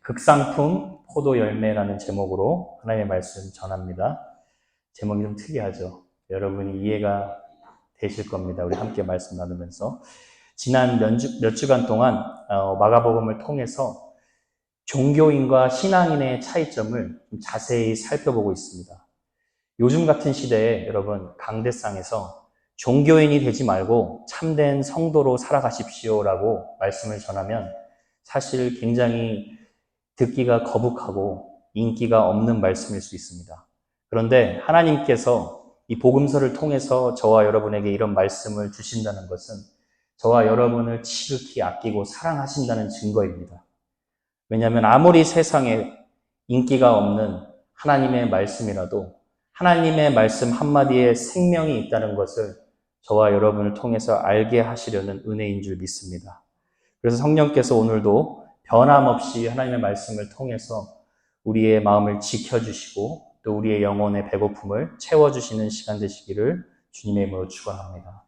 극상품 포도 열매라는 제목으로 하나님의 말씀 전합니다. 제목이 좀 특이하죠. 여러분이 이해가 되실 겁니다. 우리 함께 말씀 나누면서 지난 몇 주간 동안 마가복음을 통해서 종교인과 신앙인의 차이점을 좀 자세히 살펴보고 있습니다. 요즘 같은 시대에 여러분 강대상에서 종교인이 되지 말고 참된 성도로 살아가십시오라고 말씀을 전하면 사실 굉장히 듣기가 거북하고 인기가 없는 말씀일 수 있습니다. 그런데 하나님께서 이 복음서를 통해서 저와 여러분에게 이런 말씀을 주신다는 것은 저와 여러분을 지극히 아끼고 사랑하신다는 증거입니다. 왜냐하면 아무리 세상에 인기가 없는 하나님의 말씀이라도 하나님의 말씀 한마디에 생명이 있다는 것을 저와 여러분을 통해서 알게 하시려는 은혜인 줄 믿습니다. 그래서 성령께서 오늘도 변함없이 하나님의 말씀을 통해서 우리의 마음을 지켜주시고 또 우리의 영혼의 배고픔을 채워주시는 시간 되시기를 주님의 이름으로 축원합니다.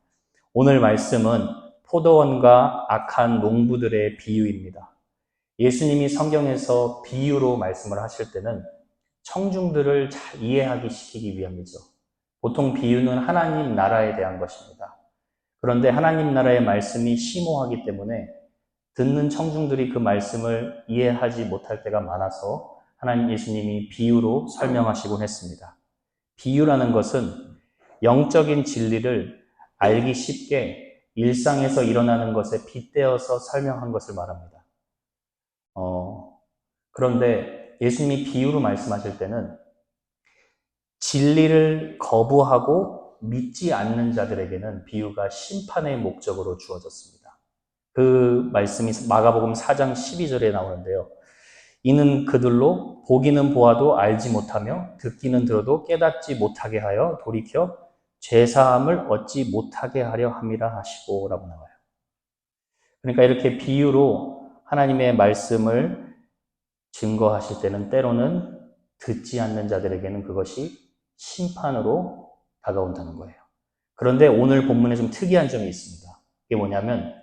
오늘 말씀은 포도원과 악한 농부들의 비유입니다. 예수님이 성경에서 비유로 말씀을 하실 때는 청중들을 잘 이해하기 시키기 위함이죠. 보통 비유는 하나님 나라에 대한 것입니다. 그런데 하나님 나라의 말씀이 심오하기 때문에 듣는 청중들이 그 말씀을 이해하지 못할 때가 많아서 하나님 예수님이 비유로 설명하시곤 했습니다. 비유라는 것은 영적인 진리를 알기 쉽게 일상에서 일어나는 것에 빗대어서 설명한 것을 말합니다. 그런데 예수님이 비유로 말씀하실 때는 진리를 거부하고 믿지 않는 자들에게는 비유가 심판의 목적으로 주어졌습니다. 그 말씀이 마가복음 4장 12절에 나오는데요. 이는 그들로 보기는 보아도 알지 못하며 듣기는 들어도 깨닫지 못하게 하여 돌이켜 죄사함을 얻지 못하게 하려 함이라 하시고 라고 나와요. 그러니까 이렇게 비유로 하나님의 말씀을 증거하실 때는 때로는 듣지 않는 자들에게는 그것이 심판으로 다가온다는 거예요. 그런데 오늘 본문에 좀 특이한 점이 있습니다. 그게 뭐냐면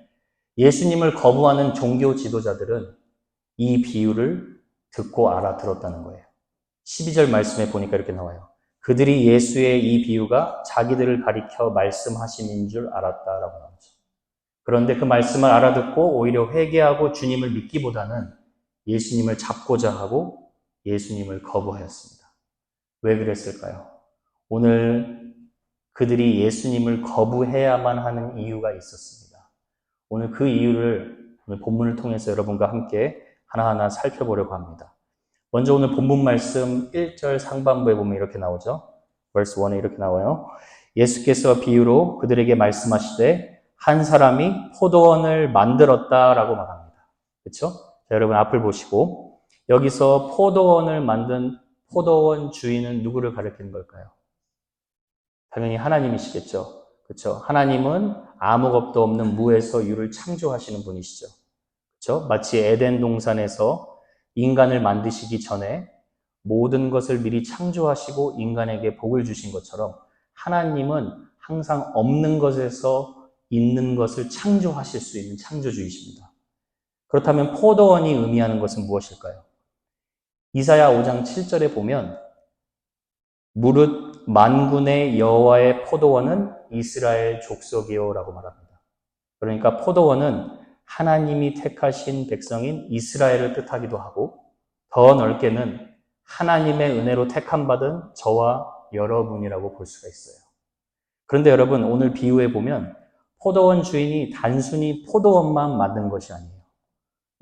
예수님을 거부하는 종교 지도자들은 이 비유를 듣고 알아들었다는 거예요. 12절 말씀에 보니까 이렇게 나와요. 그들이 예수의 이 비유가 자기들을 가리켜 말씀하심인 줄 알았다라고 나오죠. 그런데 그 말씀을 알아듣고 오히려 회개하고 주님을 믿기보다는 예수님을 잡고자 하고 예수님을 거부하였습니다. 왜 그랬을까요? 오늘 그들이 예수님을 거부해야만 하는 이유가 있었습니다. 오늘 그 이유를 오늘 본문을 통해서 여러분과 함께 하나하나 살펴보려고 합니다. 먼저 오늘 본문 말씀 1절 상반부에 보면 이렇게 나오죠. verse 1에 이렇게 나와요. 예수께서 비유로 그들에게 말씀하시되 한 사람이 포도원을 만들었다라고 말합니다. 그렇죠? 자, 여러분 앞을 보시고 여기서 포도원을 만든 포도원 주인은 누구를 가리키는 걸까요? 당연히 하나님이시겠죠. 그렇죠? 하나님은 아무 것도 없는 무에서 유를 창조하시는 분이시죠. 그렇죠? 마치 에덴 동산에서 인간을 만드시기 전에 모든 것을 미리 창조하시고 인간에게 복을 주신 것처럼 하나님은 항상 없는 것에서 있는 것을 창조하실 수 있는 창조주이십니다. 그렇다면 포도원이 의미하는 것은 무엇일까요? 이사야 5장 7절에 보면 무릇 만군의 여호와의 포도원은 이스라엘 족속이요라고 말합니다. 그러니까 포도원은 하나님이 택하신 백성인 이스라엘을 뜻하기도 하고 더 넓게는 하나님의 은혜로 택함받은 저와 여러분이라고 볼 수가 있어요. 그런데 여러분 오늘 비유에 보면 포도원 주인이 단순히 포도원만 만든 것이 아니에요.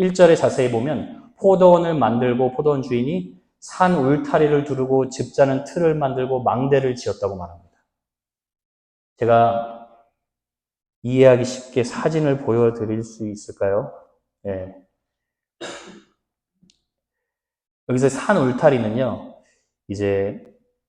1절에 자세히 보면 포도원을 만들고 포도원 주인이 산 울타리를 두르고 집 자는 틀을 만들고 망대를 지었다고 말합니다. 제가 이해하기 쉽게 사진을 보여드릴 수 있을까요? 네. 여기서 산 울타리는요, 이제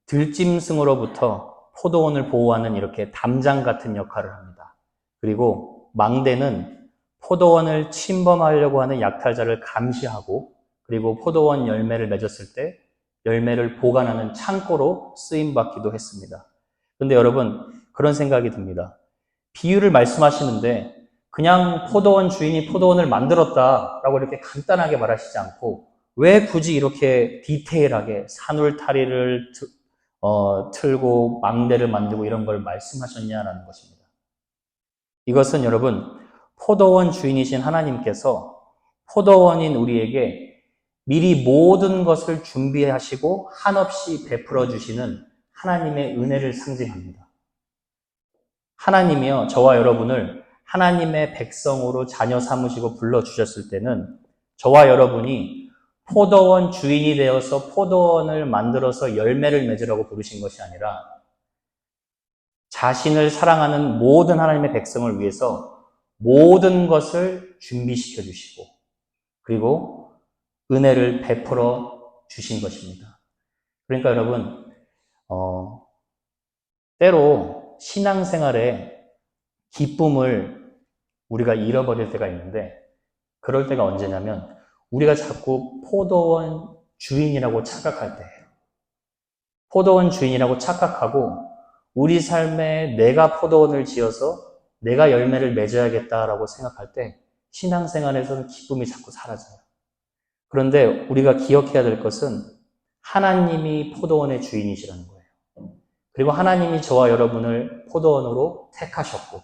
들짐승으로부터 포도원을 보호하는 이렇게 담장 같은 역할을 합니다. 그리고 망대는 포도원을 침범하려고 하는 약탈자를 감시하고 그리고 포도원 열매를 맺었을 때 열매를 보관하는 창고로 쓰임받기도 했습니다. 그런데 여러분 그런 생각이 듭니다. 비유를 말씀하시는데 그냥 포도원 주인이 포도원을 만들었다라고 이렇게 간단하게 말하시지 않고 왜 굳이 이렇게 디테일하게 산울타리를 틀고 망대를 만들고 이런 걸 말씀하셨냐라는 것입니다. 이것은 여러분, 포도원 주인이신 하나님께서 포도원인 우리에게 미리 모든 것을 준비하시고 한없이 베풀어 주시는 하나님의 은혜를 상징합니다. 하나님이요, 저와 여러분을 하나님의 백성으로 자녀 삼으시고 불러주셨을 때는 저와 여러분이 포도원 주인이 되어서 포도원을 만들어서 열매를 맺으라고 부르신 것이 아니라 자신을 사랑하는 모든 하나님의 백성을 위해서 모든 것을 준비시켜 주시고 그리고 은혜를 베풀어 주신 것입니다. 그러니까 여러분, 때로 신앙생활에 기쁨을 우리가 잃어버릴 때가 있는데 그럴 때가 언제냐면 우리가 자꾸 포도원 주인이라고 착각할 때예요. 포도원 주인이라고 착각하고 우리 삶에 내가 포도원을 지어서 내가 열매를 맺어야겠다라고 생각할 때 신앙생활에서는 기쁨이 자꾸 사라져요. 그런데 우리가 기억해야 될 것은 하나님이 포도원의 주인이시라는 거예요. 그리고 하나님이 저와 여러분을 포도원으로 택하셨고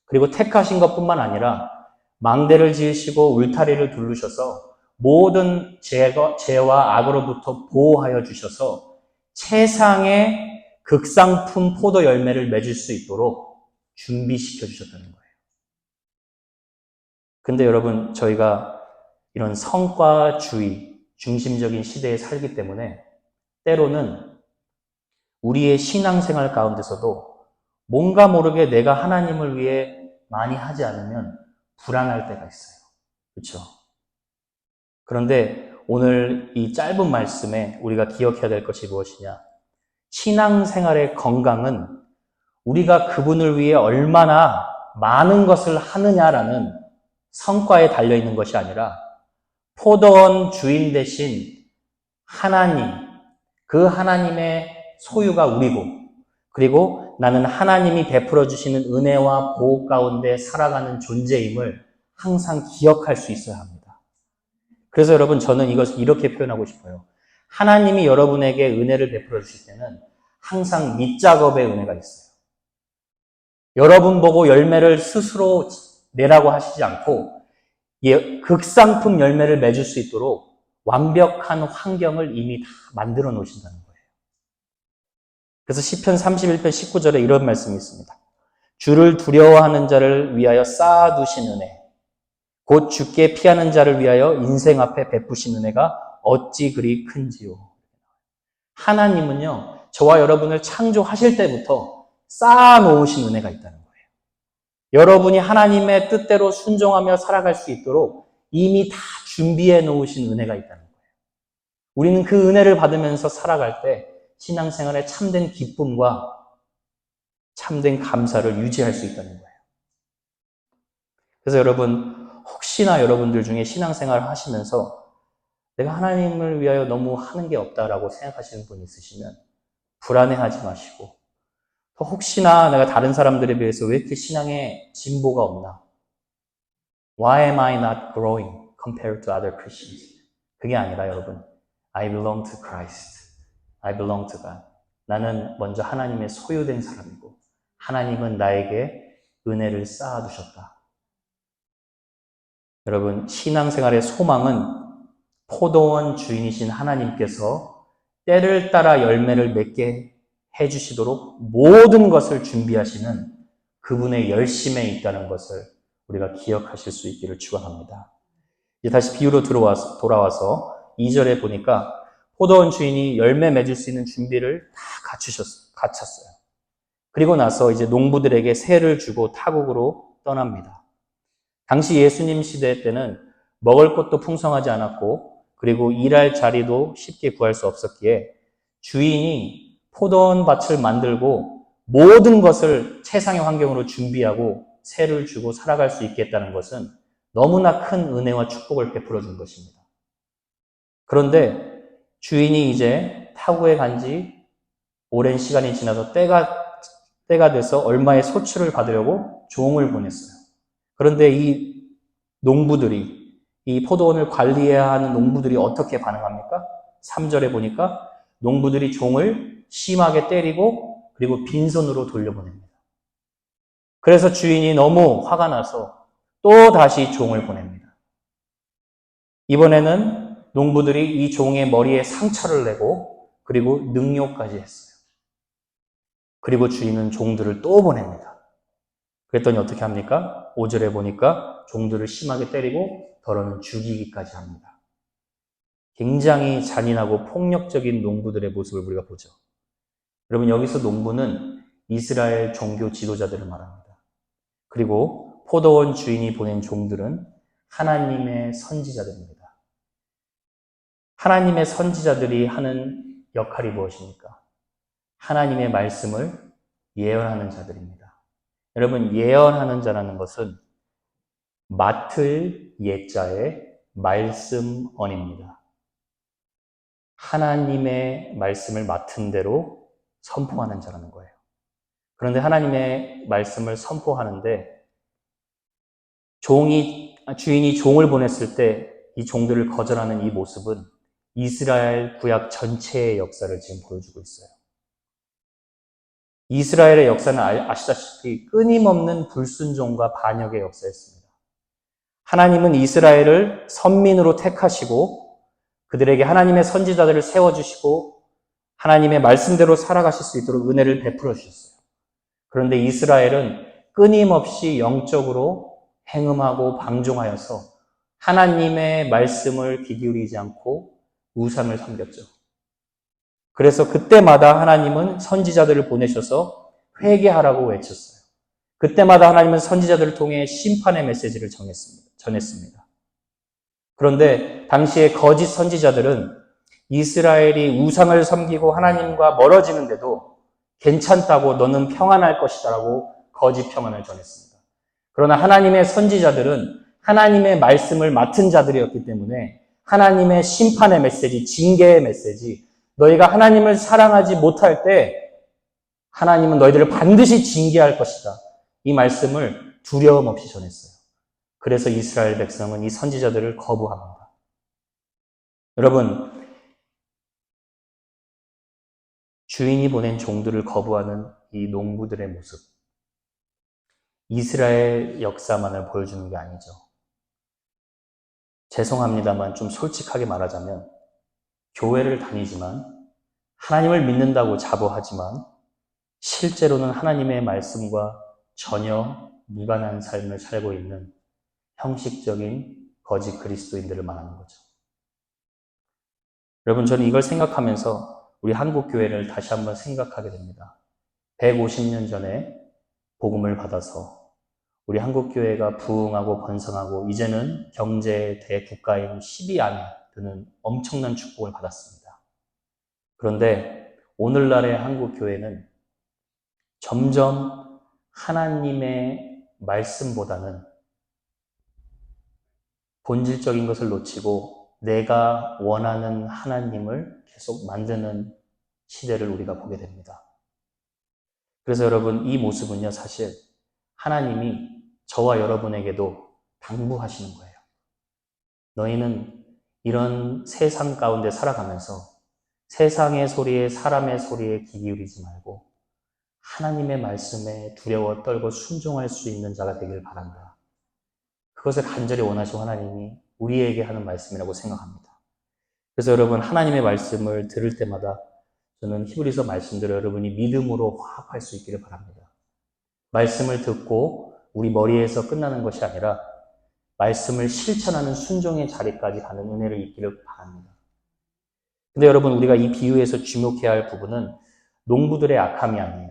그리고 택하신 것뿐만 아니라 망대를 지으시고 울타리를 두르셔서 모든 죄와 악으로부터 보호하여 주셔서 세상의 극상품 포도 열매를 맺을 수 있도록 준비시켜 주셨다는 거예요. 근데 여러분, 저희가 이런 성과주의 중심적인 시대에 살기 때문에 때로는 우리의 신앙생활 가운데서도 뭔가 모르게 내가 하나님을 위해 많이 하지 않으면 불안할 때가 있어요. 그렇죠? 그런데 오늘 이 짧은 말씀에 우리가 기억해야 될 것이 무엇이냐? 신앙생활의 건강은 우리가 그분을 위해 얼마나 많은 것을 하느냐라는 성과에 달려있는 것이 아니라 포도원 주인 대신 하나님, 그 하나님의 소유가 우리고 그리고 나는 하나님이 베풀어 주시는 은혜와 보호 가운데 살아가는 존재임을 항상 기억할 수 있어야 합니다. 그래서 여러분, 저는 이것을 이렇게 표현하고 싶어요. 하나님이 여러분에게 은혜를 베풀어 주실 때는 항상 밑작업의 은혜가 있어요. 여러분 보고 열매를 스스로 내라고 하시지 않고 극상품 열매를 맺을 수 있도록 완벽한 환경을 이미 다 만들어 놓으신다는 거예요. 그래서 시편 31편 19절에 이런 말씀이 있습니다. 주를 두려워하는 자를 위하여 쌓아두신 은혜, 곧 주께 피하는 자를 위하여 인생 앞에 베푸신 은혜가 어찌 그리 큰지요. 하나님은요, 저와 여러분을 창조하실 때부터 쌓아놓으신 은혜가 있다는 거예요. 여러분이 하나님의 뜻대로 순종하며 살아갈 수 있도록 이미 다 준비해 놓으신 은혜가 있다는 거예요. 우리는 그 은혜를 받으면서 살아갈 때 신앙생활에 참된 기쁨과 참된 감사를 유지할 수 있다는 거예요. 그래서 여러분, 혹시나 여러분들 중에 신앙생활을 하시면서 내가 하나님을 위하여 너무 하는 게 없다라고 생각하시는 분이 있으시면 불안해하지 마시고 또 혹시나 내가 다른 사람들에 비해서 왜 이렇게 신앙에 진보가 없나? Why am I not growing compared to other Christians? 그게 아니라 여러분, I belong to Christ. I belong to God. 나는 먼저 하나님의 소유된 사람이고 하나님은 나에게 은혜를 쌓아두셨다. 여러분, 신앙생활의 소망은 포도원 주인이신 하나님께서 때를 따라 열매를 맺게 해주시도록 모든 것을 준비하시는 그분의 열심에 있다는 것을 우리가 기억하실 수 있기를 축원합니다. 이제 다시 비유로 돌아와서 2절에 보니까 포도원 주인이 열매 맺을 수 있는 준비를 다 갖췄어요. 그리고 나서 이제 농부들에게 세를 주고 타국으로 떠납니다. 당시 예수님 시대 때는 먹을 것도 풍성하지 않았고 그리고 일할 자리도 쉽게 구할 수 없었기에 주인이 포도원 밭을 만들고 모든 것을 최상의 환경으로 준비하고 세를 주고 살아갈 수 있겠다는 것은 너무나 큰 은혜와 축복을 베풀어 준 것입니다. 그런데 주인이 이제 타국에 간 지 오랜 시간이 지나서 때가 돼서 얼마의 소출을 받으려고 종을 보냈어요. 그런데 이 농부들이 이 포도원을 관리해야 하는 농부들이 어떻게 반응합니까? 3절에 보니까 농부들이 종을 심하게 때리고 그리고 빈손으로 돌려보냅니다. 그래서 주인이 너무 화가 나서 또 다시 종을 보냅니다. 이번에는 농부들이 이 종의 머리에 상처를 내고 그리고 능욕까지 했어요. 그리고 주인은 종들을 또 보냅니다. 그랬더니 어떻게 합니까? 5절에 보니까 종들을 심하게 때리고 더러는 죽이기까지 합니다. 굉장히 잔인하고 폭력적인 농부들의 모습을 우리가 보죠. 여러분, 여기서 농부는 이스라엘 종교 지도자들을 말합니다. 그리고 포도원 주인이 보낸 종들은 하나님의 선지자들입니다. 하나님의 선지자들이 하는 역할이 무엇입니까? 하나님의 말씀을 예언하는 자들입니다. 여러분, 예언하는 자라는 것은 맡을 예자의 말씀언입니다. 하나님의 말씀을 맡은 대로 선포하는 자라는 거예요. 그런데 하나님의 말씀을 선포하는데 주인이 종을 보냈을 때 이 종들을 거절하는 이 모습은 이스라엘 구약 전체의 역사를 지금 보여주고 있어요. 이스라엘의 역사는 아시다시피 끊임없는 불순종과 반역의 역사였습니다. 하나님은 이스라엘을 선민으로 택하시고 그들에게 하나님의 선지자들을 세워주시고 하나님의 말씀대로 살아가실 수 있도록 은혜를 베풀어 주셨어요. 그런데 이스라엘은 끊임없이 영적으로 행음하고 방종하여서 하나님의 말씀을 귀 기울이지 않고 우상을 섬겼죠. 그래서 그때마다 하나님은 선지자들을 보내셔서 회개하라고 외쳤어요. 그때마다 하나님은 선지자들을 통해 심판의 메시지를 전했습니다. 그런데 당시에 거짓 선지자들은 이스라엘이 우상을 섬기고 하나님과 멀어지는데도 괜찮다고 너는 평안할 것이다라고 거짓 평안을 전했습니다. 그러나 하나님의 선지자들은 하나님의 말씀을 맡은 자들이었기 때문에 하나님의 심판의 메시지, 징계의 메시지, 너희가 하나님을 사랑하지 못할 때 하나님은 너희들을 반드시 징계할 것이다. 이 말씀을 두려움 없이 전했어요. 그래서 이스라엘 백성은 이 선지자들을 거부합니다. 여러분, 주인이 보낸 종들을 거부하는 이 농부들의 모습, 이스라엘 역사만을 보여주는 게 아니죠. 죄송합니다만 좀 솔직하게 말하자면 교회를 다니지만 하나님을 믿는다고 자부하지만 실제로는 하나님의 말씀과 전혀 무관한 삶을 살고 있는 형식적인 거짓 그리스도인들을 말하는 거죠. 여러분, 저는 이걸 생각하면서 우리 한국교회를 다시 한번 생각하게 됩니다. 150년 전에 복음을 받아서 우리 한국교회가 부흥하고 번성하고 이제는 경제 대국가인 10위 안에 드는 엄청난 축복을 받았습니다. 그런데 오늘날의 한국교회는 점점 하나님의 말씀보다는 본질적인 것을 놓치고 내가 원하는 하나님을 계속 만드는 시대를 우리가 보게 됩니다. 그래서 여러분, 이 모습은요, 사실 하나님이 저와 여러분에게도 당부하시는 거예요. 너희는 이런 세상 가운데 살아가면서 세상의 소리에, 사람의 소리에 귀 기울이지 말고 하나님의 말씀에 두려워 떨고 순종할 수 있는 자가 되길 바란다. 그것을 간절히 원하시고 하나님이 우리에게 하는 말씀이라고 생각합니다. 그래서 여러분, 하나님의 말씀을 들을 때마다 저는 히브리서 말씀대로 여러분이 믿음으로 화합할 수 있기를 바랍니다. 말씀을 듣고 우리 머리에서 끝나는 것이 아니라 말씀을 실천하는 순종의 자리까지 가는 은혜를 입기를 바랍니다. 근데 여러분, 우리가 이 비유에서 주목해야 할 부분은 농부들의 악함이 아니에요.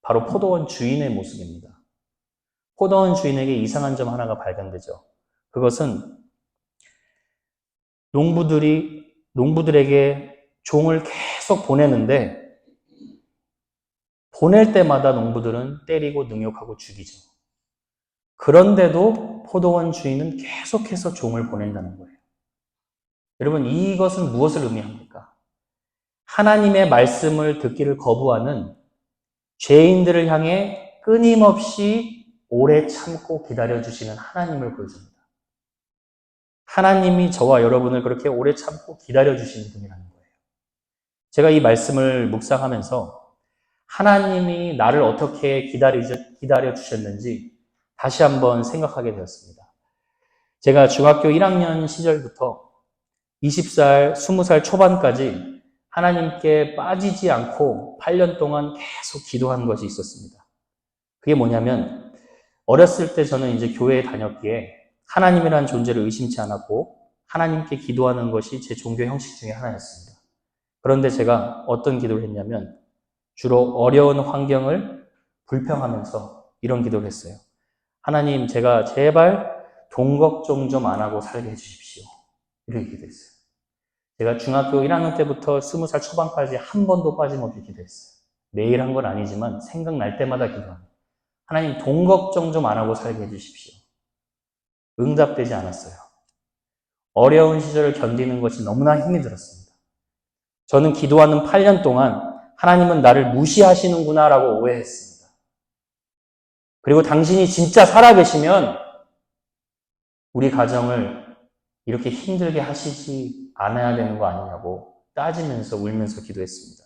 바로 포도원 주인의 모습입니다. 포도원 주인에게 이상한 점 하나가 발견되죠. 그것은 농부들에게 종을 계속 보내는데 보낼 때마다 농부들은 때리고 능욕하고 죽이죠. 그런데도 포도원 주인은 계속해서 종을 보낸다는 거예요. 여러분, 이것은 무엇을 의미합니까? 하나님의 말씀을 듣기를 거부하는 죄인들을 향해 끊임없이 오래 참고 기다려주시는 하나님을 보여줍니다. 하나님이 저와 여러분을 그렇게 오래 참고 기다려주시는 분이라는 거예요. 제가 이 말씀을 묵상하면서 하나님이 나를 어떻게 기다려주셨는지 다시 한번 생각하게 되었습니다. 제가 중학교 1학년 시절부터 20살, 20살 초반까지 하나님께 빠지지 않고 8년 동안 계속 기도한 것이 있었습니다. 그게 뭐냐면 어렸을 때 저는 이제 교회에 다녔기에 하나님이라는 존재를 의심치 않았고 하나님께 기도하는 것이 제 종교 형식 중에 하나였습니다. 그런데 제가 어떤 기도를 했냐면 주로 어려운 환경을 불평하면서 이런 기도를 했어요. 하나님, 제가 제발 돈 걱정 좀 안 하고 살게 해주십시오. 이렇게 기도했어요. 제가 중학교 1학년 때부터 20살 초반까지 한 번도 빠짐없이 기도했어요. 매일 한 건 아니지만 생각날 때마다 기도합니다. 하나님, 돈 걱정 좀 안 하고 살게 해주십시오. 응답되지 않았어요. 어려운 시절을 견디는 것이 너무나 힘이 들었습니다. 저는 기도하는 8년 동안 하나님은 나를 무시하시는구나라고 오해했습니다. 그리고 당신이 진짜 살아계시면 우리 가정을 이렇게 힘들게 하시지 않아야 되는 거 아니냐고 따지면서 울면서 기도했습니다.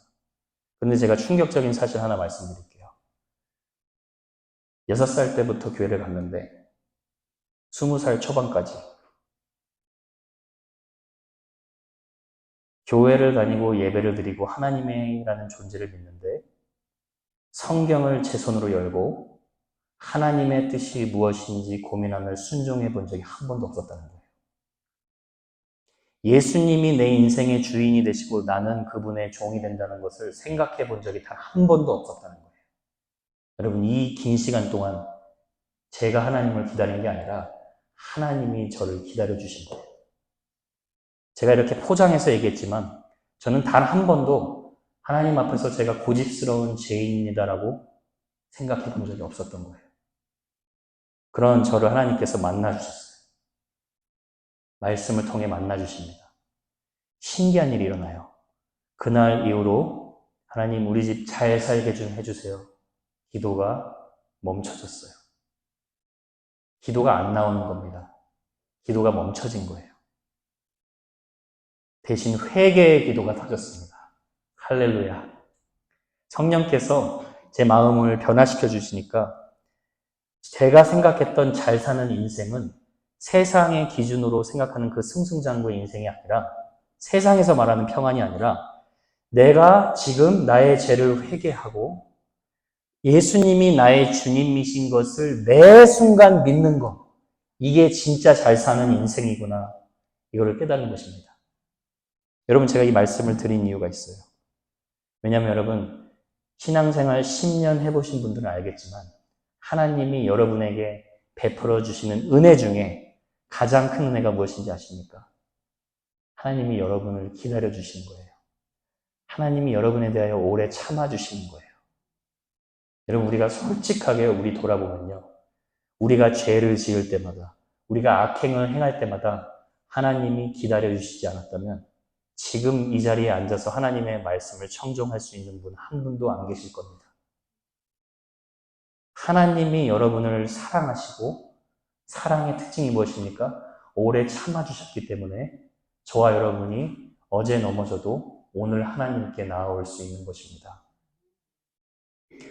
그런데 제가 충격적인 사실 하나 말씀드릴게요. 6살 때부터 교회를 갔는데 20살 초반까지 교회를 다니고 예배를 드리고 하나님이라는 존재를 믿는데 성경을 제 손으로 열고 하나님의 뜻이 무엇인지 고민하며 순종해 본 적이 한 번도 없었다는 거예요. 예수님이 내 인생의 주인이 되시고 나는 그분의 종이 된다는 것을 생각해 본 적이 단 한 번도 없었다는 거예요. 여러분, 이 긴 시간 동안 제가 하나님을 기다린 게 아니라 하나님이 저를 기다려 주신 거예요. 제가 이렇게 포장해서 얘기했지만 저는 단 한 번도 하나님 앞에서 제가 고집스러운 죄인이다라고 생각해 본 적이 없었던 거예요. 그런 저를 하나님께서 만나 주셨어요. 말씀을 통해 만나 주십니다. 신기한 일이 일어나요. 그날 이후로 하나님 우리 집 잘 살게 좀 해주세요. 기도가 멈춰졌어요. 기도가 안 나오는 겁니다. 기도가 멈춰진 거예요. 대신 회개의 기도가 터졌습니다. 할렐루야. 성령께서 제 마음을 변화시켜 주시니까 제가 생각했던 잘 사는 인생은 세상의 기준으로 생각하는 그 승승장구의 인생이 아니라 세상에서 말하는 평안이 아니라 내가 지금 나의 죄를 회개하고 예수님이 나의 주님이신 것을 매 순간 믿는 것, 이게 진짜 잘 사는 인생이구나, 이거를 깨닫는 것입니다. 여러분, 제가 이 말씀을 드린 이유가 있어요. 왜냐하면 여러분, 신앙생활 10년 해보신 분들은 알겠지만 하나님이 여러분에게 베풀어 주시는 은혜 중에 가장 큰 은혜가 무엇인지 아십니까? 하나님이 여러분을 기다려 주시는 거예요. 하나님이 여러분에 대하여 오래 참아 주시는 거예요. 여러분, 우리가 솔직하게 우리 돌아보면요, 우리가 죄를 지을 때마다, 우리가 악행을 행할 때마다 하나님이 기다려 주시지 않았다면 지금 이 자리에 앉아서 하나님의 말씀을 청종할 수 있는 분 한 분도 안 계실 겁니다. 하나님이 여러분을 사랑하시고 사랑의 특징이 무엇입니까? 오래 참아주셨기 때문에 저와 여러분이 어제 넘어져도 오늘 하나님께 나아올 수 있는 것입니다.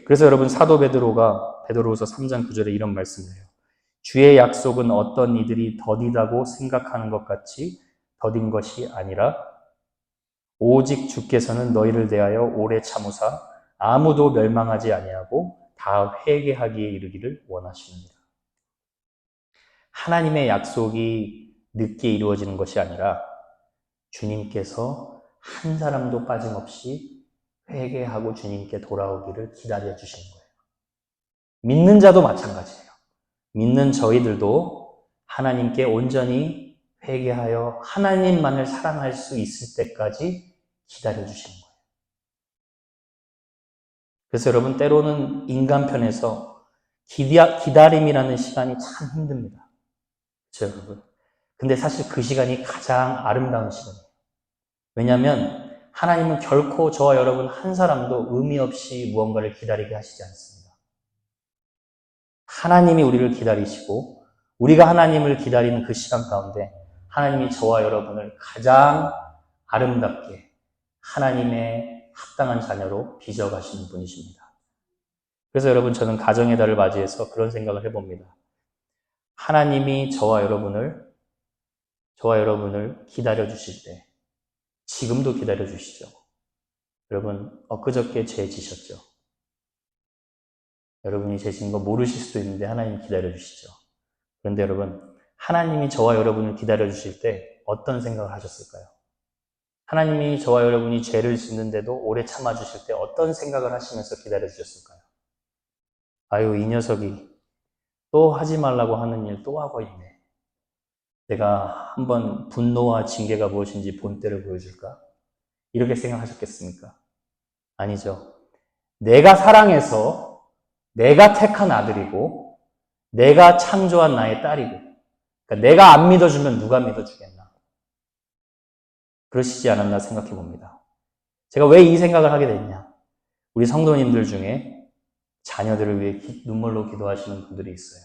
그래서 여러분, 사도 베드로가 베드로후서 3장 9절에 이런 말씀을 해요. 주의 약속은 어떤 이들이 더디다고 생각하는 것 같이 더딘 것이 아니라 오직 주께서는 너희를 대하여 오래 참으사 아무도 멸망하지 아니하고 다 회개하기에 이르기를 원하시느니라. 하나님의 약속이 늦게 이루어지는 것이 아니라 주님께서 한 사람도 빠짐없이 회개하고 주님께 돌아오기를 기다려 주시는 거예요. 믿는 자도 마찬가지예요. 믿는 저희들도 하나님께 온전히 회개하여 하나님만을 사랑할 수 있을 때까지 기다려 주시는 거예요. 그래서 여러분, 때로는 인간 편에서 기다림이라는 시간이 참 힘듭니다. 그렇죠, 여러분? 근데 사실 그 시간이 가장 아름다운 시간이에요. 왜냐하면 하나님은 결코 저와 여러분 한 사람도 의미 없이 무언가를 기다리게 하시지 않습니다. 하나님이 우리를 기다리시고 우리가 하나님을 기다리는 그 시간 가운데 하나님이 저와 여러분을 가장 아름답게 하나님의 합당한 자녀로 빚어가시는 분이십니다. 그래서 여러분, 저는 가정의 달을 맞이해서 그런 생각을 해봅니다. 하나님이 저와 여러분을 기다려주실 때, 지금도 기다려주시죠. 여러분, 엊그저께 죄 지셨죠? 여러분이 죄 진 거 모르실 수도 있는데 하나님 기다려주시죠. 그런데 여러분, 하나님이 저와 여러분을 기다려주실 때 어떤 생각을 하셨을까요? 하나님이 저와 여러분이 죄를 짓는데도 오래 참아주실 때 어떤 생각을 하시면서 기다려주셨을까요? 아유, 이 녀석이 또 하지 말라고 하는 일 또 하고 있네. 내가 한번 분노와 징계가 무엇인지 본때를 보여줄까? 이렇게 생각하셨겠습니까? 아니죠. 내가 사랑해서 내가 택한 아들이고 내가 창조한 나의 딸이고, 그러니까 내가 안 믿어주면 누가 믿어주겠나? 그러시지 않았나 생각해 봅니다. 제가 왜 이 생각을 하게 됐냐? 우리 성도님들 중에 자녀들을 위해 눈물로 기도하시는 분들이 있어요.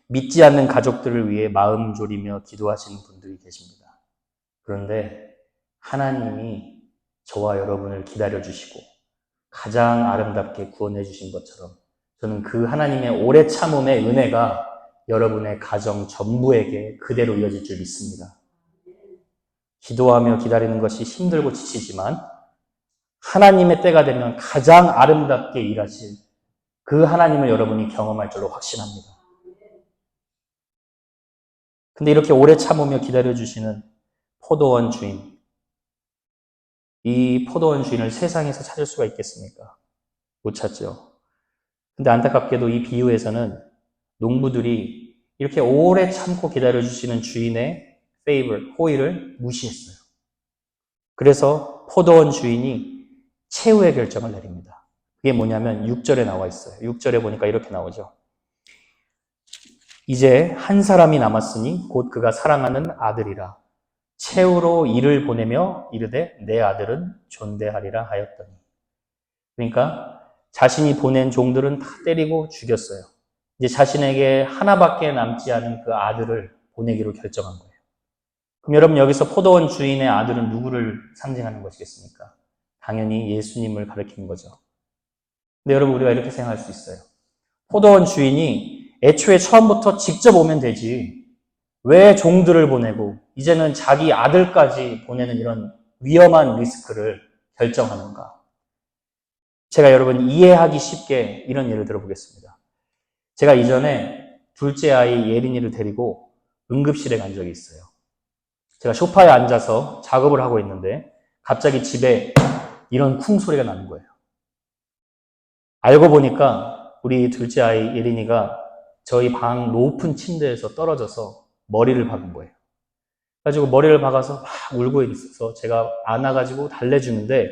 믿지 않는 가족들을 위해 마음 졸이며 기도하시는 분들이 계십니다. 그런데 하나님이 저와 여러분을 기다려주시고 가장 아름답게 구원해 주신 것처럼 저는 그 하나님의 오래 참음의 은혜가 여러분의 가정 전부에게 그대로 이어질 줄 믿습니다. 기도하며 기다리는 것이 힘들고 지치지만 하나님의 때가 되면 가장 아름답게 일하실 그 하나님을 여러분이 경험할 줄로 확신합니다. 근데 이렇게 오래 참으며 기다려주시는 포도원 주인, 이 포도원 주인을 세상에서 찾을 수가 있겠습니까? 못 찾죠. 근데 안타깝게도 이 비유에서는 농부들이 이렇게 오래 참고 기다려주시는 주인의 호의를 무시했어요. 그래서 포도원 주인이 최후의 결정을 내립니다. 그게 뭐냐면 6절에 나와 있어요. 6절에 보니까 이렇게 나오죠. 이제 한 사람이 남았으니 곧 그가 사랑하는 아들이라. 최후로 이를 보내며 이르되 내 아들은 존대하리라 하였더니. 그러니까 자신이 보낸 종들은 다 때리고 죽였어요. 이제 자신에게 하나밖에 남지 않은 그 아들을 보내기로 결정한 거예요. 그럼 여러분, 여기서 포도원 주인의 아들은 누구를 상징하는 것이겠습니까? 당연히 예수님을 가리키는 거죠. 근데 여러분, 우리가 이렇게 생각할 수 있어요. 포도원 주인이 애초에 처음부터 직접 오면 되지, 왜 종들을 보내고 이제는 자기 아들까지 보내는 이런 위험한 리스크를 결정하는가? 제가 여러분 이해하기 쉽게 이런 예를 들어보겠습니다. 제가 이전에 둘째 아이 예린이를 데리고 응급실에 간 적이 있어요. 제가 소파에 앉아서 작업을 하고 있는데 갑자기 집에 이런 쿵 소리가 나는 거예요. 알고 보니까 우리 둘째 아이 예린이가 저희 방 높은 침대에서 떨어져서 머리를 박은 거예요. 그래가지고 머리를 박아서 막 울고 있어서 제가 안아가지고 달래주는데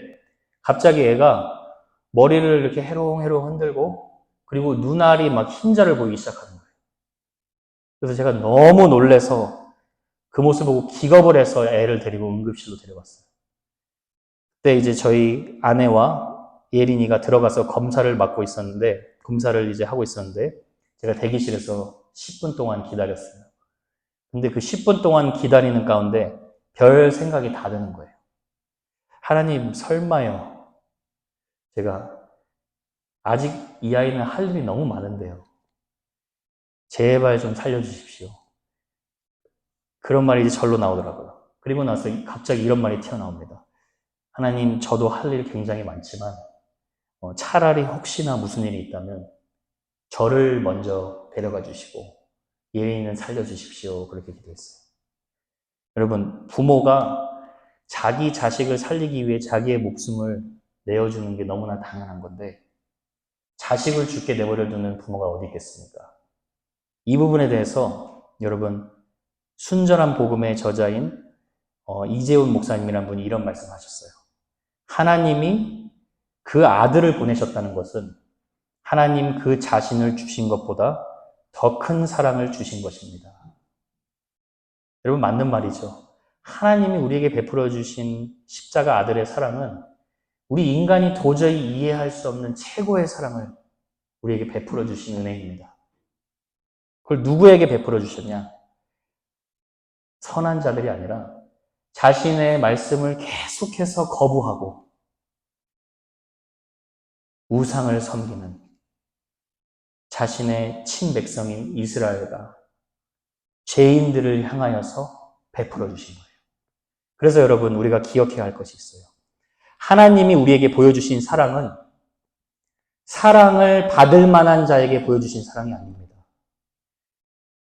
갑자기 애가 머리를 이렇게 해롱해롱 흔들고 그리고 눈알이 막 흰자를 보이기 시작하는 거예요. 그래서 제가 너무 놀래서 그 모습을 보고 기겁을 해서 애를 데리고 응급실로 데려갔어요. 그때 이제 저희 아내와 예린이가 들어가서 검사를 이제 하고 있었는데 제가 대기실에서 10분 동안 기다렸어요. 근데 그 10분 동안 기다리는 가운데 별 생각이 다 드는 거예요. 하나님, 설마요. 제가 아직 이 아이는 할 일이 너무 많은데요. 제발 좀 살려주십시오. 그런 말이 이제 절로 나오더라고요. 그리고 나서 갑자기 이런 말이 튀어나옵니다. 하나님, 저도 할 일이 굉장히 많지만 차라리 혹시나 무슨 일이 있다면 저를 먼저 데려가 주시고 예린이는 살려주십시오. 그렇게 기도했어요. 여러분, 부모가 자기 자식을 살리기 위해 자기의 목숨을 내어주는 게 너무나 당연한 건데 자식을 죽게 내버려두는 부모가 어디 있겠습니까? 이 부분에 대해서 여러분, 순전한 복음의 저자인 이재훈 목사님이란 분이 이런 말씀하셨어요. 하나님이 그 아들을 보내셨다는 것은 하나님 그 자신을 주신 것보다 더 큰 사랑을 주신 것입니다. 여러분, 맞는 말이죠. 하나님이 우리에게 베풀어 주신 십자가 아들의 사랑은 우리 인간이 도저히 이해할 수 없는 최고의 사랑을 우리에게 베풀어 주신 은혜입니다. 그걸 누구에게 베풀어 주셨냐? 선한 자들이 아니라 자신의 말씀을 계속해서 거부하고 우상을 섬기는 자신의 친백성인 이스라엘과 죄인들을 향하여서 베풀어 주신 거예요. 그래서 여러분, 우리가 기억해야 할 것이 있어요. 하나님이 우리에게 보여주신 사랑은 사랑을 받을 만한 자에게 보여주신 사랑이 아닙니다.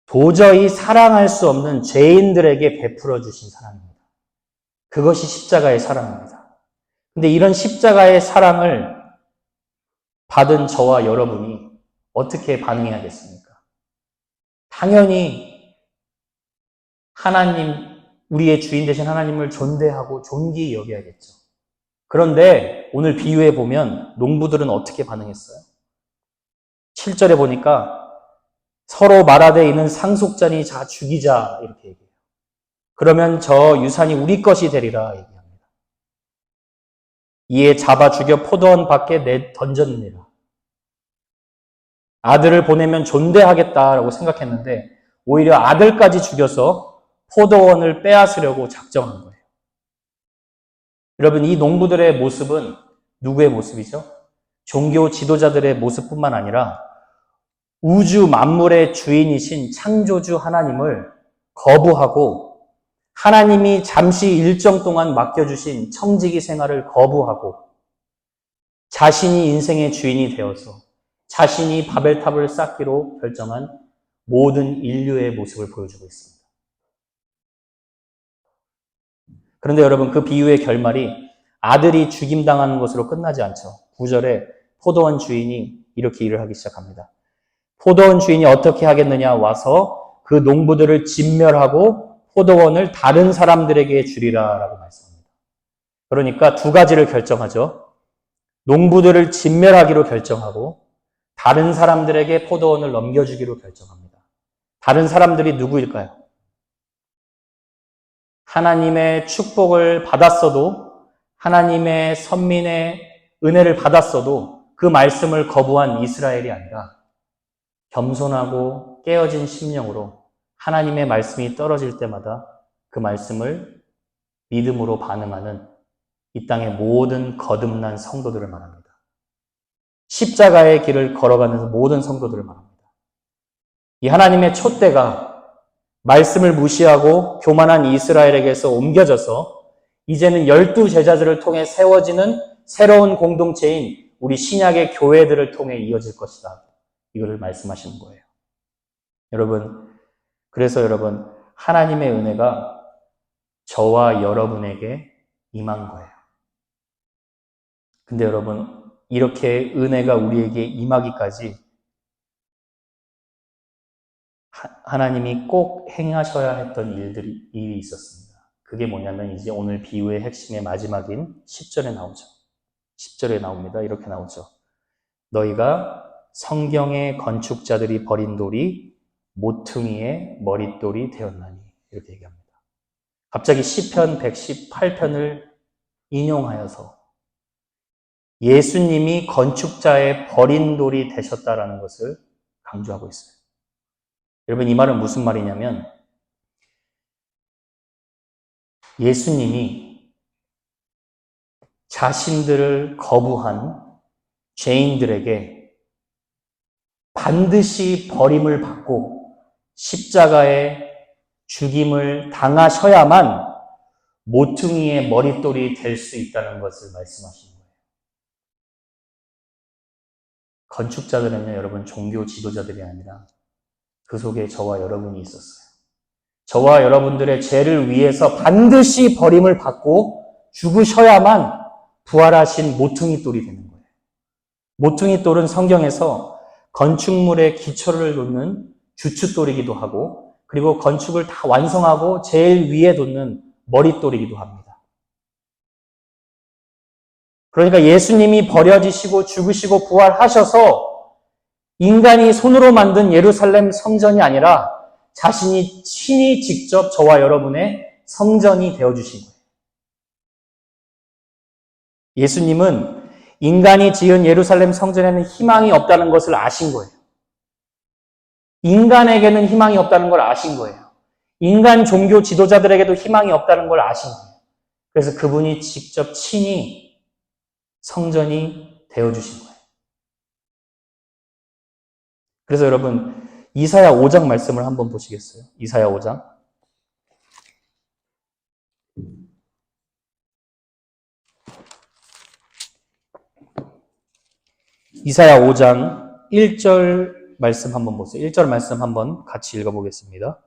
도저히 사랑할 수 없는 죄인들에게 베풀어 주신 사랑입니다. 그것이 십자가의 사랑입니다. 근데 이런 십자가의 사랑을 받은 저와 여러분이 어떻게 반응해야겠습니까? 당연히 하나님, 우리의 주인 되신 하나님을 존대하고 존귀히 여겨야겠죠. 그런데 오늘 비유해 보면 농부들은 어떻게 반응했어요? 7절에 보니까 서로 말하되 이는 상속자니 자 죽이자 이렇게 얘기해요. 그러면 저 유산이 우리 것이 되리라 얘기합니다. 이에 잡아 죽여 포도원 밖에 내 던졌느니라. 아들을 보내면 존대하겠다라고 생각했는데 오히려 아들까지 죽여서 포도원을 빼앗으려고 작정한 거예요. 여러분, 이 농부들의 모습은 누구의 모습이죠? 종교 지도자들의 모습뿐만 아니라 우주 만물의 주인이신 창조주 하나님을 거부하고 하나님이 잠시 일정 동안 맡겨주신 청지기 생활을 거부하고 자신이 인생의 주인이 되어서 자신이 바벨탑을 쌓기로 결정한 모든 인류의 모습을 보여주고 있습니다. 그런데 여러분, 그 비유의 결말이 아들이 죽임당하는 것으로 끝나지 않죠. 9절에 포도원 주인이 이렇게 일을 하기 시작합니다. 포도원 주인이 어떻게 하겠느냐, 와서 그 농부들을 진멸하고 포도원을 다른 사람들에게 주리라 라고 말씀합니다. 그러니까 두 가지를 결정하죠. 농부들을 진멸하기로 결정하고 다른 사람들에게 포도원을 넘겨주기로 결정합니다. 다른 사람들이 누구일까요? 하나님의 축복을 받았어도, 하나님의 선민의 은혜를 받았어도 그 말씀을 거부한 이스라엘이 아니라 겸손하고 깨어진 심령으로 하나님의 말씀이 떨어질 때마다 그 말씀을 믿음으로 반응하는 이 땅의 모든 거듭난 성도들을 말합니다. 십자가의 길을 걸어가면서 모든 성도들을 말합니다. 이 하나님의 촛대가 말씀을 무시하고 교만한 이스라엘에게서 옮겨져서 이제는 12제자들을 통해 세워지는 새로운 공동체인 우리 신약의 교회들을 통해 이어질 것이다. 이거를 말씀하시는 거예요. 여러분, 그래서 여러분, 하나님의 은혜가 저와 여러분에게 임한 거예요. 근데 여러분, 이렇게 은혜가 우리에게 임하기까지 하나님이 꼭 행하셔야 했던 일이 있었습니다. 그게 뭐냐면 이제 오늘 비유의 핵심의 마지막인 10절에 나오죠. 10절에 나옵니다. 이렇게 나오죠. 너희가 성경의 건축자들이 버린 돌이 모퉁이의 머릿돌이 되었나니 이렇게 얘기합니다. 갑자기 시편 118편을 인용하여서 예수님이 건축자의 버린 돌이 되셨다라는 것을 강조하고 있어요. 여러분, 이 말은 무슨 말이냐면 예수님이 자신들을 거부한 죄인들에게 반드시 버림을 받고 십자가의 죽임을 당하셔야만 모퉁이의 머릿돌이 될 수 있다는 것을 말씀하시는 거예요. 건축자들은요, 여러분, 종교 지도자들이 아니라 그 속에 저와 여러분이 있었어요. 저와 여러분들의 죄를 위해서 반드시 버림을 받고 죽으셔야만 부활하신 모퉁이 돌이 되는 거예요. 모퉁이 돌은 성경에서 건축물의 기초를 놓는 주춧돌이기도 하고, 그리고 건축을 다 완성하고 제일 위에 놓는 머릿돌이기도 합니다. 그러니까 예수님이 버려지시고 죽으시고 부활하셔서 인간이 손으로 만든 예루살렘 성전이 아니라 자신이 친히 직접 저와 여러분의 성전이 되어주신 거예요. 예수님은 인간이 지은 예루살렘 성전에는 희망이 없다는 것을 아신 거예요. 인간에게는 희망이 없다는 걸 아신 거예요. 인간 종교 지도자들에게도 희망이 없다는 걸 아신 거예요. 그래서 그분이 직접 친히 성전이 되어주신 거예요. 그래서 여러분, 이사야 5장 말씀을 한번 보시겠어요? 이사야 5장. 이사야 5장 1절 말씀 한번 보세요. 1절 말씀 한번 같이 읽어보겠습니다.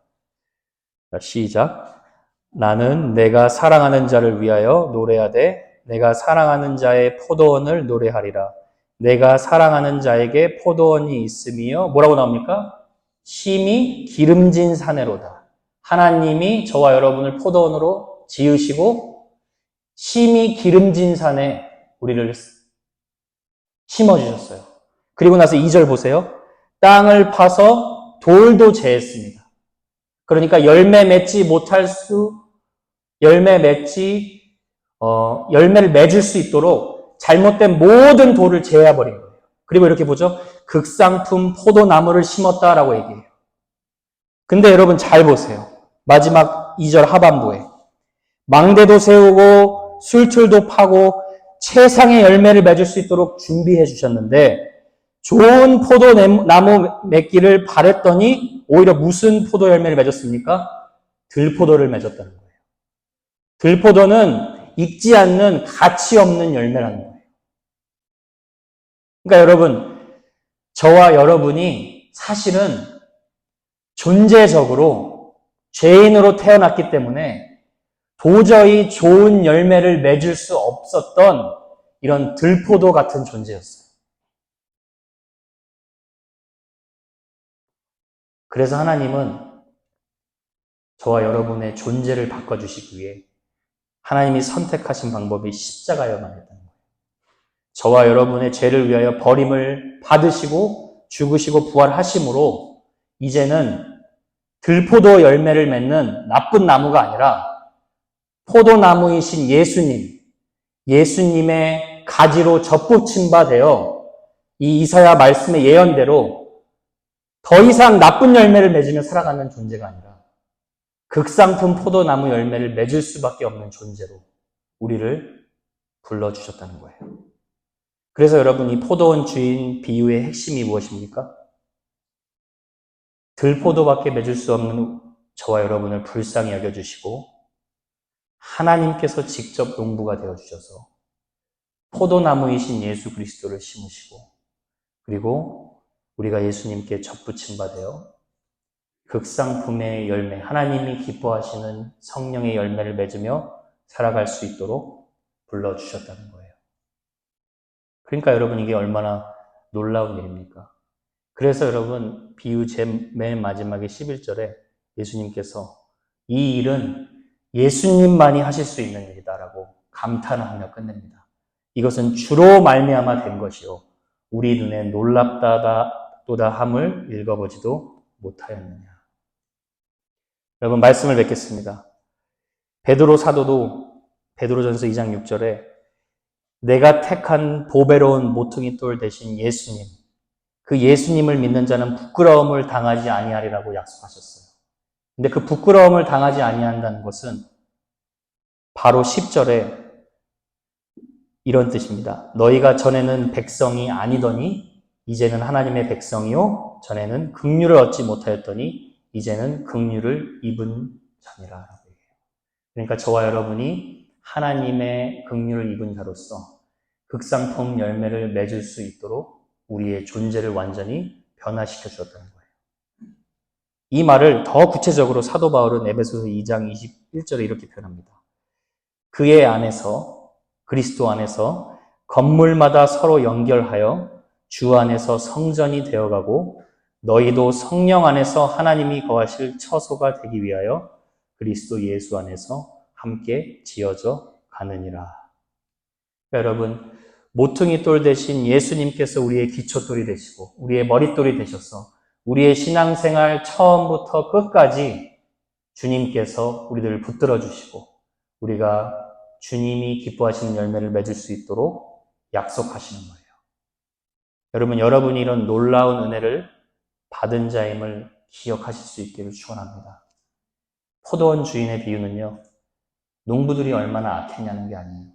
자, 시작. 나는 내가 사랑하는 자를 위하여 노래하되 내가 사랑하는 자의 포도원을 노래하리라. 내가 사랑하는 자에게 포도원이 있으며 뭐라고 나옵니까? 심히 기름진 사내로다. 하나님이 저와 여러분을 포도원으로 지으시고 심히 기름진 산에 우리를 심어주셨어요. 그리고 나서 2절 보세요. 땅을 파서 돌도 제했습니다. 그러니까 열매를 맺을 수 있도록 잘못된 모든 돌을 제해버린 거예요. 그리고 이렇게 보죠. 극상품 포도나무를 심었다라고 얘기해요. 근데 여러분 잘 보세요. 마지막 2절 하반부에 망대도 세우고 술틀도 파고 최상의 열매를 맺을 수 있도록 준비해 주셨는데 좋은 포도나무 맺기를 바랬더니 오히려 무슨 포도 열매를 맺었습니까? 들포도를 맺었다는 거예요. 들포도는 익지 않는 가치 없는 열매라는 거예요. 그러니까 여러분, 저와 여러분이 사실은 존재적으로 죄인으로 태어났기 때문에 도저히 좋은 열매를 맺을 수 없었던 이런 들포도 같은 존재였어요. 그래서 하나님은 저와 여러분의 존재를 바꿔주시기 위해 하나님이 선택하신 방법이 십자가여만 했다는 거예요. 저와 여러분의 죄를 위하여 버림을 받으시고 죽으시고 부활하심으로 이제는 들포도 열매를 맺는 나쁜 나무가 아니라 포도나무이신 예수님의 가지로 접붙임 바 되어 이 이사야 말씀의 예언대로 더 이상 나쁜 열매를 맺으며 살아가는 존재가 아니라 극상품 포도나무 열매를 맺을 수밖에 없는 존재로 우리를 불러주셨다는 거예요. 그래서 여러분, 이 포도원 주인 비유의 핵심이 무엇입니까? 들포도밖에 맺을 수 없는 저와 여러분을 불쌍히 여겨주시고 하나님께서 직접 농부가 되어주셔서 포도나무이신 예수 그리스도를 심으시고 그리고 우리가 예수님께 접붙임 바 되어 극상품의 열매, 하나님이 기뻐하시는 성령의 열매를 맺으며 살아갈 수 있도록 불러주셨다는 거예요. 그러니까 여러분, 이게 얼마나 놀라운 일입니까? 그래서 여러분, 비유 맨 마지막에 11절에 예수님께서 이 일은 예수님만이 하실 수 있는 일이다라고 감탄하며 끝냅니다. 이것은 주로 말미암아 된 것이요 우리 눈에 놀랍다도다 함을 읽어보지도 못하였느냐. 여러분, 말씀을 맺겠습니다. 베드로 사도도 베드로전서 2장 6절에 내가 택한 보배로운 모퉁이 돌 대신 예수님, 그 예수님을 믿는 자는 부끄러움을 당하지 아니하리라고 약속하셨어요. 근데 그 부끄러움을 당하지 아니한다는 것은 바로 10절에 이런 뜻입니다. 너희가 전에는 백성이 아니더니 이제는 하나님의 백성이요 전에는 긍휼을 얻지 못하였더니 이제는 긍휼을 입은 자니라 라고 얘기해요. 그러니까 저와 여러분이 하나님의 긍휼을 입은 자로서 극상품 열매를 맺을 수 있도록 우리의 존재를 완전히 변화시켜 주었다는 거예요. 이 말을 더 구체적으로 사도 바울은 에베소서 2장 21절에 이렇게 표현합니다. 그의 안에서, 그리스도 안에서 건물마다 서로 연결하여 주 안에서 성전이 되어가고 너희도 성령 안에서 하나님이 거하실 처소가 되기 위하여 그리스도 예수 안에서 함께 지어져 가느니라. 그러니까 여러분, 모퉁이 돌 대신 예수님께서 우리의 기초돌이 되시고 우리의 머릿돌이 되셔서 우리의 신앙생활 처음부터 끝까지 주님께서 우리들을 붙들어 주시고 우리가 주님이 기뻐하시는 열매를 맺을 수 있도록 약속하시는 거예요. 여러분, 여러분이 이런 놀라운 은혜를 받은 자임을 기억하실 수 있기를 축원합니다. 포도원 주인의 비유는요, 농부들이 얼마나 악했냐는 게 아니에요.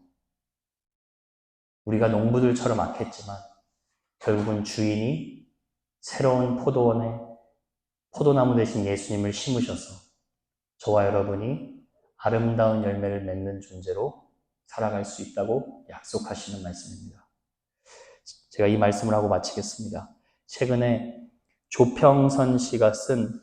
우리가 농부들처럼 악했지만 결국은 주인이 새로운 포도원에 포도나무 대신 예수님을 심으셔서 저와 여러분이 아름다운 열매를 맺는 존재로 살아갈 수 있다고 약속하시는 말씀입니다. 제가 이 말씀을 하고 마치겠습니다. 최근에 조평선 씨가 쓴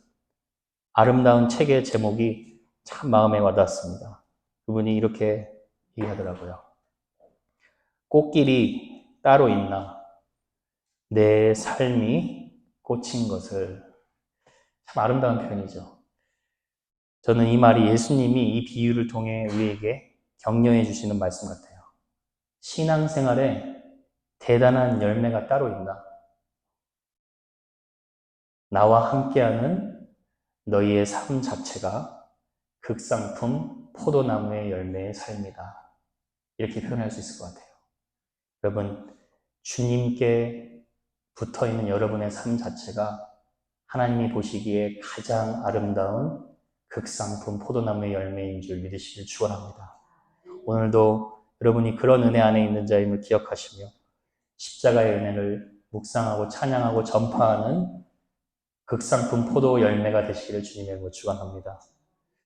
아름다운 책의 제목이 참 마음에 와닿았습니다. 그분이 이렇게 얘기하더라고요. 꽃길이 따로 있나? 내 삶이 꽂힌 것을. 참 아름다운 표현이죠. 저는 이 말이 예수님이 이 비유를 통해 우리에게 격려해 주시는 말씀 같아요. 신앙생활에 대단한 열매가 따로 있나? 나와 함께하는 너희의 삶 자체가 극상품 포도나무의 열매의 삶이다. 이렇게 표현할 수 있을 것 같아요. 여러분, 주님께 붙어있는 여러분의 삶 자체가 하나님이 보시기에 가장 아름다운 극상품 포도나무의 열매인 줄 믿으시길 축원합니다. 오늘도 여러분이 그런 은혜 안에 있는 자임을 기억하시며 십자가의 은혜를 묵상하고 찬양하고 전파하는 극상품 포도 열매가 되시기를 주님의 이름으로 축원합니다.